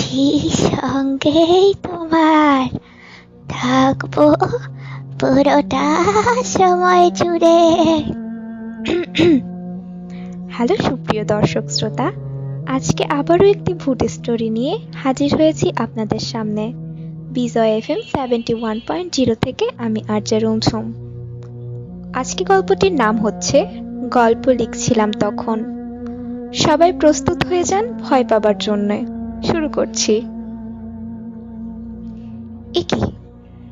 আছি সঙ্গেই তোমার, থাকবো পুরোটা সময় জুড়ে। হ্যালো সুপ্রিয় দর্শক শ্রোতা, আজকে আবারও একটি ভূত স্টোরি নিয়ে হাজির হয়েছি আপনাদের সামনে। বিজয় FM 71.0 থেকে আমি আরজে রুমঝুম। আজকে গল্পটির নাম হচ্ছে গল্প লিখছিলাম তখন। সবাই প্রস্তুত হয়ে যান ভয় পাবার জন্য। শুরু করছি। একি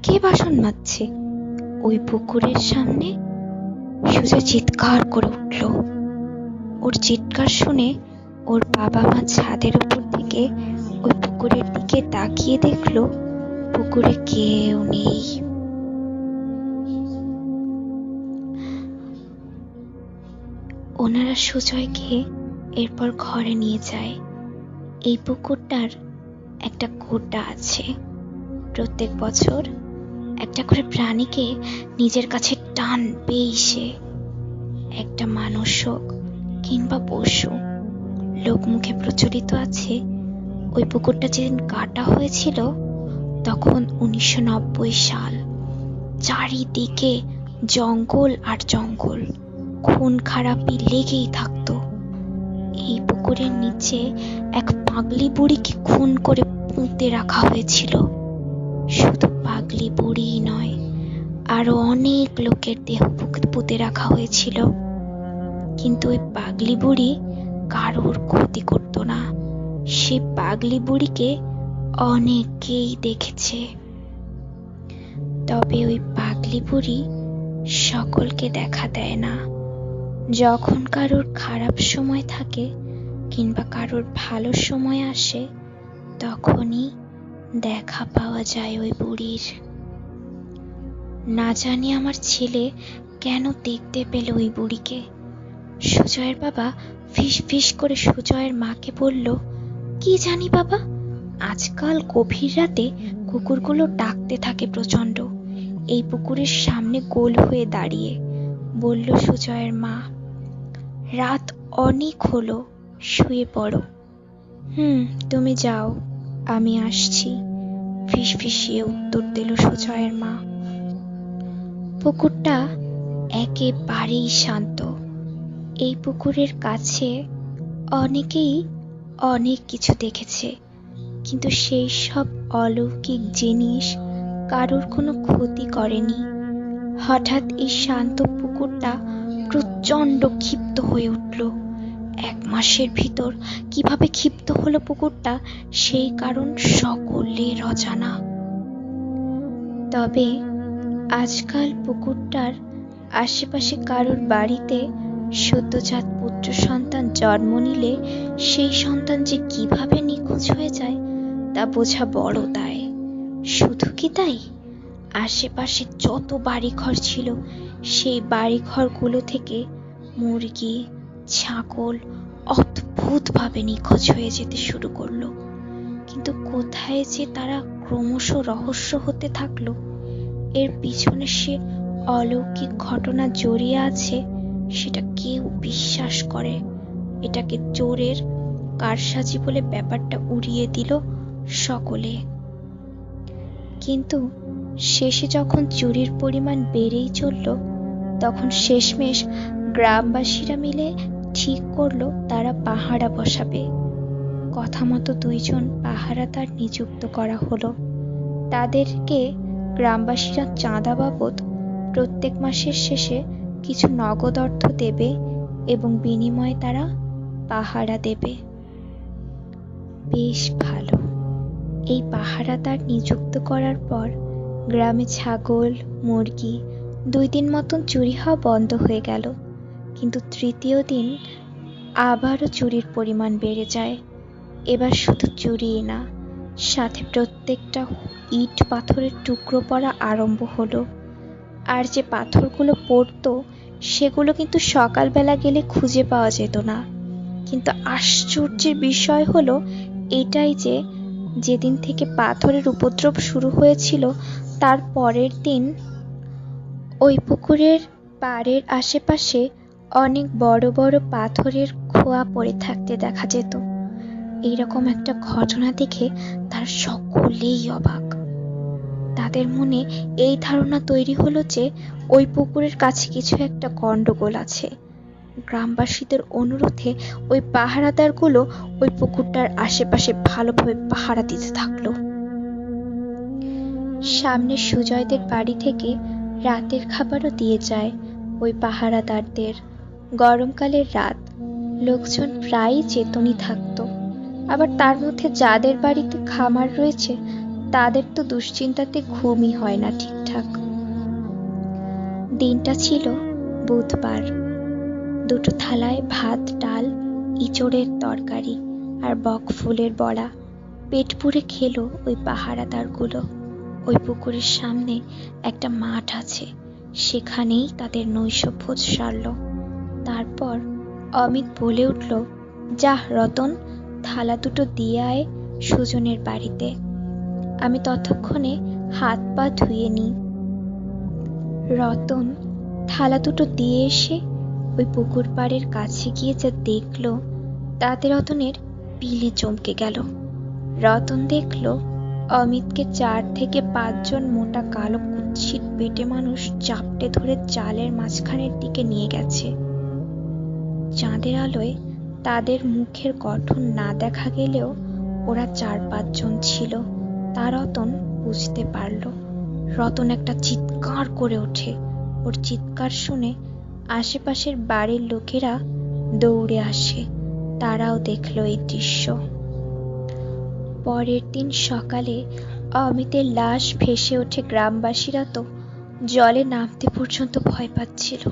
কে বাসন মাজছে ওই পুকুরের সামনে? সুজা চিৎকার করে উঠল। ওর চিৎকার শুনে ওর বাবা মা ছাদের উপর থেকে ওই পুকুরের দিকে তাকিয়ে দেখলো পুকুরে কেউ নেই। ওনারা সুজয়কে এরপর ঘরে নিয়ে যায়। এই পুকুরটার একটা কোটা আছে। প্রত্যেক বছর একটা করে প্রাণীকে নিজের কাছে টানবেই সে। একটা মানুষ হোক কিংবা পশু। লোকমুখে প্রচলিত আছে ওই পুকুরটা যেদিন কাটা হয়েছিল তখন 1990 সাল। চারিদিকে জঙ্গল আর জঙ্গল, খুন খারাপি লেগেই থাকতো। এই পুকুরের নিচে এক পাগলি বুড়িকে খুন করে পুঁতে রাখা হয়েছিল। শুধু পাগলি বুড়িই নয়, আরো অনেক লোকের দেহ পুঁতে রাখা হয়েছিল। কিন্তু ওই পাগলি বুড়ি কারোর ক্ষতি করতো না। সে পাগলি বুড়িকে অনেকেই দেখেছে, তবে ওই পাগলি বুড়ি সকলকে দেখা দেয় না। যখন কারোর খারাপ সময় থাকে কিংবা কারোর ভালো সময় আসে তখনই দেখা পাওয়া যায় ওই বুড়ির। না জানি আমার ছেলে কেন দেখতে পেল ওই বুড়িকে। সুজয়ের বাবা ফিস ফিস করে সুজয়ের মাকে বলল, কি জানি বাবা, আজকাল গভীর রাতে কুকুরগুলো ডাকতে থাকে প্রচন্ড। এই পুকুরের সামনে গোল হয়ে দাঁড়িয়ে, বলল সুজয়ের মা। রাত অনেক হলো, শুয়ে পড়ো। তুমি যাও, আমি আসছি, ফিস ফিসিয়ে উত্তর দিল সুজয়ের মা। পুকুরটা একেবারেই শান্ত। এই পুকুরের কাছে অনেকেই অনেক কিছু দেখেছে, কিন্তু সেই সব অলৌকিক জিনিস কারোর কোনো ক্ষতি করেনি। হঠাৎ এই শান্ত পুকুরটা প্রচন্ড ক্ষিপ্ত হয়ে উঠল। 1 মাসের ভিতর কিভাবে ক্ষিপ্ত হলো পুকুরটা, সেই কারণ সকলের অজানা। তবে আজকাল পুকুরটার আশেপাশে কারোর বাড়িতে সদ্যজাত পুত্র সন্তান জন্ম নিলে সেই সন্তান যে কিভাবে নিখোঁজ হয়ে যায় তা বোঝা বড় দায়। শুধু কি তাই, আশেপাশে যত বাড়িঘর ছিল সেই বাড়িঘরগুলো থেকে মুরগি, ছাগল অদ্ভুতভাবে নিখোঁজ হয়ে যেতে শুরু করলো। কিন্তু কোথায় যে তারা ক্রমশ রহস্য হতে থাকলো, এর পিছনে সে অলৌকিক ঘটনা জড়িয়ে আছে সেটা কেউ বিশ্বাস করে। এটাকে চোরের কারসাজি বলে ব্যাপারটা উড়িয়ে দিল সকলে। কিন্তু শেষে যখন চুরির পরিমাণ বেড়েই চলল, তখন শেষমেশ গ্রামবাসীরা মিলে ঠিক করলো তারা পাহারা বসাবে। কথা মতো 2 জন পাহারাদার নিযুক্ত করা হলো। তাদেরকে গ্রামবাসীরা চাঁদা বাবদ প্রত্যেক মাসের শেষে কিছু নগদ অর্থ দেবে এবং বিনিময়ে তারা পাহারা দেবে। বেশ ভালো। এই পাহারাদার নিযুক্ত করার পর গ্রামে ছাগল, মুরগি 2 দিন মতন চুরি হওয়া বন্ধ হয়ে গেল। কিন্তু 3য় দিন আবারও চুরির পরিমাণ বেড়ে যায়। এবার শুধু চুরিই না, সাথে প্রত্যেকটা ইট পাথরের টুকরো পড়া আরম্ভ হলো। আর যে পাথরগুলো পড়তো সেগুলো কিন্তু সকালবেলা গেলে খুঁজে পাওয়া যেত না। কিন্তু আশ্চর্যের বিষয় হলো এটাই যে যেদিন থেকে পাথরের উপদ্রব শুরু হয়েছিল তার পরের দিন ওই পুকুরের পাড়ের আশেপাশে অনেক বড় বড় পাথরের খোয়া পড়ে থাকতে দেখা যেত। এইরকম একটা ঘটনা দেখে তারা সকলেই অবাক। তাদের মনে এই ধারণা তৈরি হলো যে ওই পুকুরের কাছে কিছু একটা গন্ডগোল আছে। গ্রামবাসীদের অনুরোধে ওই পাহারাদারগুলো ওই পুকুরটার আশেপাশে ভালোভাবে পাহারা দিতে থাকলো। সামনে সুজয়দের বাড়ি থেকে রাতের খাবারও দিয়ে যায় ওই পাহারাদারদের। গরমকালের রাত, লোকজন প্রায়ই চেতনই থাকতো। আবার তার মধ্যে যাদের বাড়িতে খামার রয়েছে তাদের তো দুশ্চিন্তাতে ঘুমই হয় না ঠিকঠাক। দিনটা ছিল বুধবার। দুটো থালায় ভাত, ডাল, ইঁচড়ের তরকারি আর বকফুলের বড়া পেট পুরে খেলো ওই পাহারাদারগুলো। ওই পুকুরের সামনে একটা মাঠ আছে, সেখানেই তাদের নৈশভোজ সারল। তারপর অমিত বলে উঠল, যাহ রতন, থালা দুটো দিয়ে আয় সুজনের বাড়িতে, আমি ততক্ষণে হাত পা ধুয়ে নিই। রতন থালা দুটো দিয়ে এসে ওই পুকুর পাড়ের কাছে গিয়ে যা দেখলো তাতে রতনের পিলে চমকে গেল। রতন দেখলো অমিতকে 4 থেকে 5 জন মোটা কালো কুৎসিত পেটে মানুষ চাপটে ধরে চালের মাঝখানের দিকে নিয়ে গেছে। চাঁদের আলোয় তাদের মুখের গঠন না দেখা গেলেও ওরা 4-5 জন ছিল, তা রতন বুঝতে পারল। রতন একটা চিৎকার করে ওঠে। ওর চিৎকার শুনে আশেপাশের বাড়ির লোকেরা দৌড়ে আসে। তারাও দেখলো এই দৃশ্য। পরের দিন সকালে অমিতের লাশ ভেসে ওঠে। গ্রামবাসীরা তো জলে নামতে পর্যন্ত ভয় পাচ্ছিল।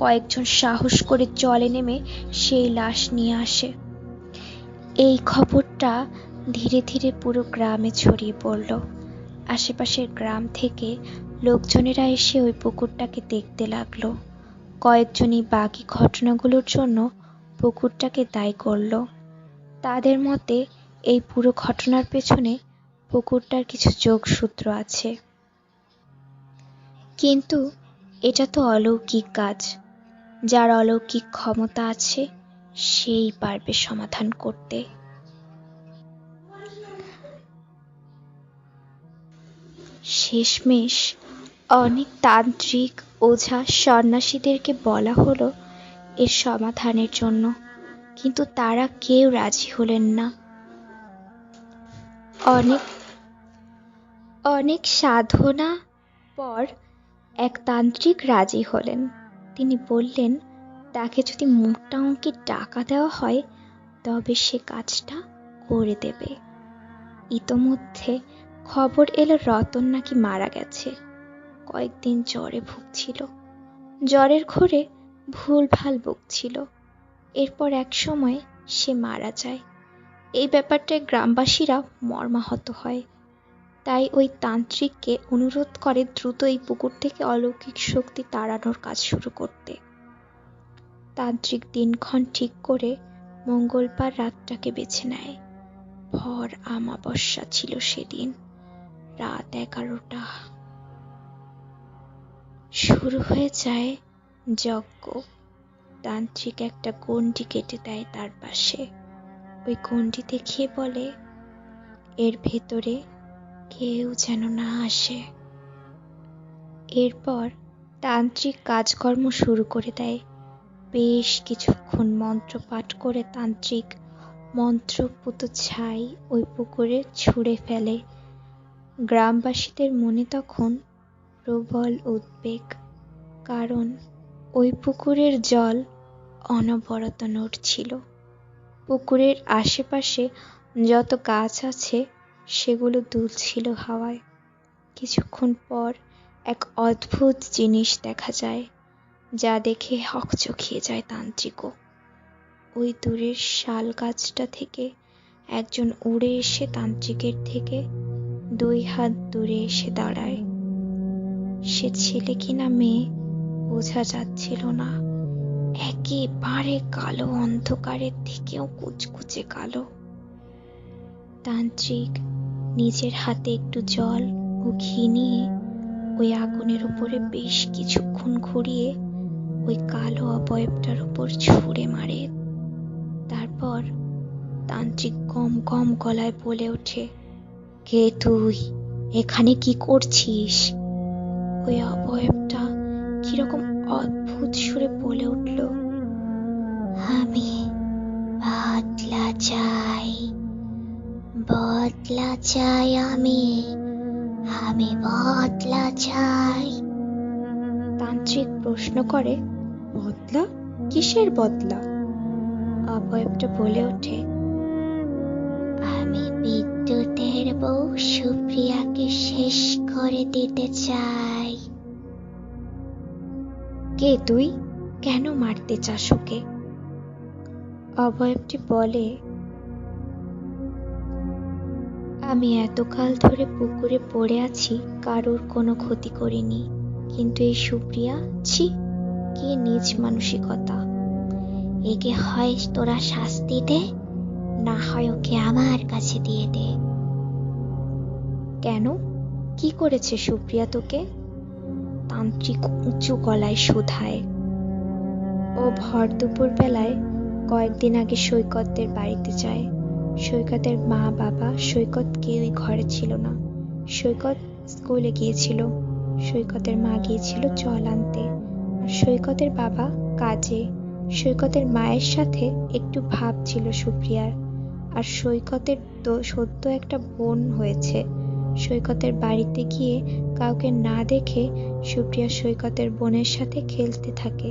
কয়েকজন সাহস করে জলে নেমে সেই লাশ নিয়ে আসে। এই খবরটা ধীরে ধীরে পুরো গ্রামে ছড়িয়ে পড়ল। আশেপাশের গ্রাম থেকে লোকজনেরা এসে ওই পুকুরটাকে দেখতে লাগলো। কয়েকজনই বাকি ঘটনাগুলোর জন্য পুকুরটাকে দায়ী করল। তাদের মতে এই পুরো ঘটনার পেছনে পুকুরটার কিছু যোগসূত্র আছে। কিন্তু এটা তো অলৌকিক কাজ, যার অলৌকিক ক্ষমতা আছে সেই পারবে সমাধান করতে। শেষমেশ অনেক তান্ত্রিক, ওঝা, সন্ন্যাসীদেরকে বলা হলো এর সমাধানের জন্য, কিন্তু তারা কেউ রাজি হলেন না। অনেক সাধনা পর এক তান্ত্রিক রাজি হলেন। তিনি বললেন তাকে যদি মোটা অঙ্কের টাকা দেওয়া হয় তবে সে কাজটা করে দেবে। ইতোমধ্যে খবর এলো রতন নাকি মারা গেছে। কয়েকদিন জ্বরে ভুগছিল, জ্বরের ঘোরে ভুলভাল বকছিল। এরপর এক সময় সে মারা যায়। এই ব্যাপারটায় গ্রামবাসীরা মর্মাহত হয়। তাই ওই তান্ত্রিককে অনুরোধ করে দ্রুত এই পুকুর থেকে অলৌকিক শক্তি তাড়ানোর কাজ শুরু করতে। তান্ত্রিক দিনক্ষণ ঠিক করে মঙ্গলবার রাতটাকে বেছে নেয়। ভর আমাবস্যা ছিল সেদিন, রাত 11টা। শুরু হয়ে যায় যজ্ঞ। তান্ত্রিক একটা গণ্ডি কেটে দেয় তার পাশে। ওই গণ্ডি দেখিয়ে বলে, এর ভেতরে কেউ যেন না আসে। এরপর তান্ত্রিক কাজকর্ম শুরু করে দেয়। বেশ কিছুক্ষণ মন্ত্র পাঠ করে তান্ত্রিক মন্ত্রপুত ছাই ওই পুকুরে ছুঁড়ে ফেলে। গ্রামবাসীদের মনে তখন প্রবল উদ্বেগ, কারণ ওই পুকুরের জল অনবরত নড়ছিল। পুকুরের আশেপাশে যত গাছ আছে সেগুলো দুলছিল হাওয়ায়। কিছুক্ষণ পর এক অদ্ভুত জিনিস দেখা যায়, যা দেখে হকচকিয়ে যায় তান্ত্রিকও। ওই দূরের শাল গাছটা থেকে একজন উড়ে এসে তান্ত্রিকের থেকে 2 হাত দূরে এসে দাঁড়ায়। সে ছেলে কিনা মেয়ে বোঝা যাচ্ছিল না। একেবারে কালো, অন্ধকারের থেকেও কুচকুচে কালো। তান্ত্রিক নিজের হাতে একটু জল ও ঘি নিয়ে ওই আগুনের উপরে বেশ কিছুক্ষণ ঘুরিয়ে ওই কালো অবয়বটার উপর ছুঁড়ে মারে। তারপর তান্ত্রিক গম গম গলায় বলে ওঠে, কে তুই? এখানে কি করছিস? ওই অবয়বটা কিরকম অদ্ভুত সুরে বলে উঠল, আমি বদলা চাই, বদলা চাই, আমি বদলা চাই। তান্ত্রিক প্রশ্ন করে, বদলা? কিসের বদলা? অবয়বটা বলে ওঠে, আমি বিদ্যুতের বউ সুপ্রিয়াকে শেষ করে দিতে চাই। কে তুই? কেন মারতে চাস ওকে? অবয়বটি বলে, আমি এতকাল ধরে পুকুরে পড়ে আছি, কারোর কোনো ক্ষতি করিনি, কিন্তু এই সুপ্রিয়া, ছি, কি নীচ মানসিকতা। একে হয় তোরা শাস্তি দে, না হয় ওকে আমার কাছে দিয়ে দে। কেন? কি করেছে সুপ্রিয়া তোকে? তান্ত্রিক উঁচু গলায় শুধায়। ও ভর দুপুর বেলায় কয়েকদিন আগে সৈকতের বাড়িতে যায়। সৈকতের মা বাবা সৈকত কেউই ঘরে ছিল না। সৈকত স্কুলে গিয়েছিল, সৈকতের মা গিয়েছিল জল আনতে, আর সৈকতের বাবা কাজে। সৈকতের মায়ের সাথে একটু ভাব ছিল সুপ্রিয়ার, আর সৈকতের তো সদ্য একটা বোন হয়েছে। সৈকতের বাড়িতে গিয়ে কাউকে না দেখে সুপ্রিয়া সৈকতের বোনের সাথে খেলতে থাকে।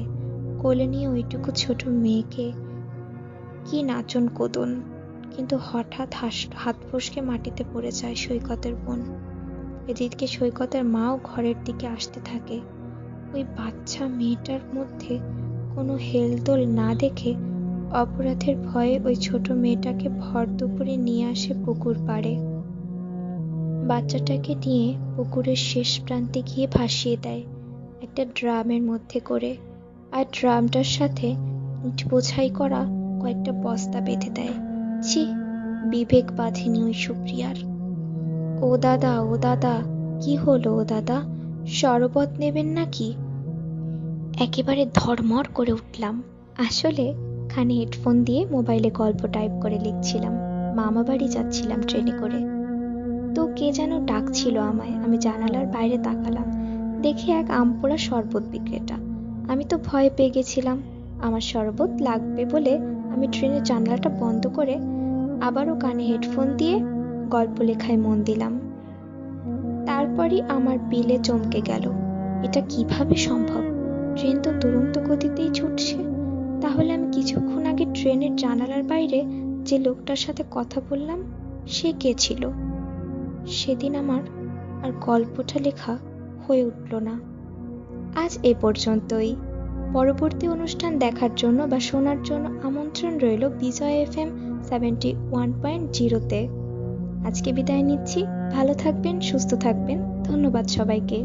কোলে নিয়ে ওইটুকু ছোট মেয়েকে, কি নাচন কোদন। কিন্তু হঠাৎ হাত ফসকে মাটিতে পড়ে যায় সৈকতের বোন। এদিকে সৈকতের মাও ঘরের দিকে আসতে থাকে। ওই বাচ্চা মেয়েটার মধ্যে কোনো হেলদোল না দেখে অপরাধের ভয়ে ওই ছোট মেয়েটাকে ভর দুপুরে নিয়ে আসে পুকুর পাড়ে। বাচ্চাটাকে নিয়ে পুকুরের শেষ প্রান্তে গিয়ে ভাসিয়ে দেয় একটা ড্রামের মধ্যে করে, আর ড্রামটার সাথে ইট বোঝাই করা কয়েকটা বস্তা বেঁধে দেয়। ছি, বিবেক বাঁধেনি ওই সুপ্রিয়ার। ও দাদা, কি হলো ও দাদা? শরবত নেবেন নাকি? একেবারে ধড়মড় করে উঠলাম। আসলে কানে হেডফোন দিয়ে মোবাইলে গল্প টাইপ করে লিখছিলাম। মামা বাড়ি যাচ্ছিলাম ট্রেনে করে। তো কে যেন ডাকছিল আমায়। আমি জানালার বাইরে তাকালাম, দেখি এক আমপোড়া শরবত বিক্রেতা। আমি তো ভয় পেয়ে গেছিলাম। আমার শরবত লাগবে বলে আমি ট্রেনের জানালাটা বন্ধ করে আবারও কানে হেডফোন দিয়ে গল্প লেখায় মন দিলাম। তারপরই আমার বিলে চমকে গেল, এটা কিভাবে সম্ভব? ট্রেন তো দুরন্ত গতিতেই ছুটছে। তাহলে আমি কিছুক্ষণ আগে ট্রেনের জানালার বাইরে যে লোকটার সাথে কথা বললাম, সে কে ছিল? সেদিন আমার আর গল্পটা লেখা হয়ে উঠল না। আজ এ পর্যন্তই। পরবর্তী অনুষ্ঠান দেখার জন্য বা শোনার জন্য আমন্ত্রণ রইল বিজয় FM 71.0-তে। আজকে বিদায় নিচ্ছি। ভালো থাকবেন, সুস্থ থাকবেন। ধন্যবাদ সবাইকে।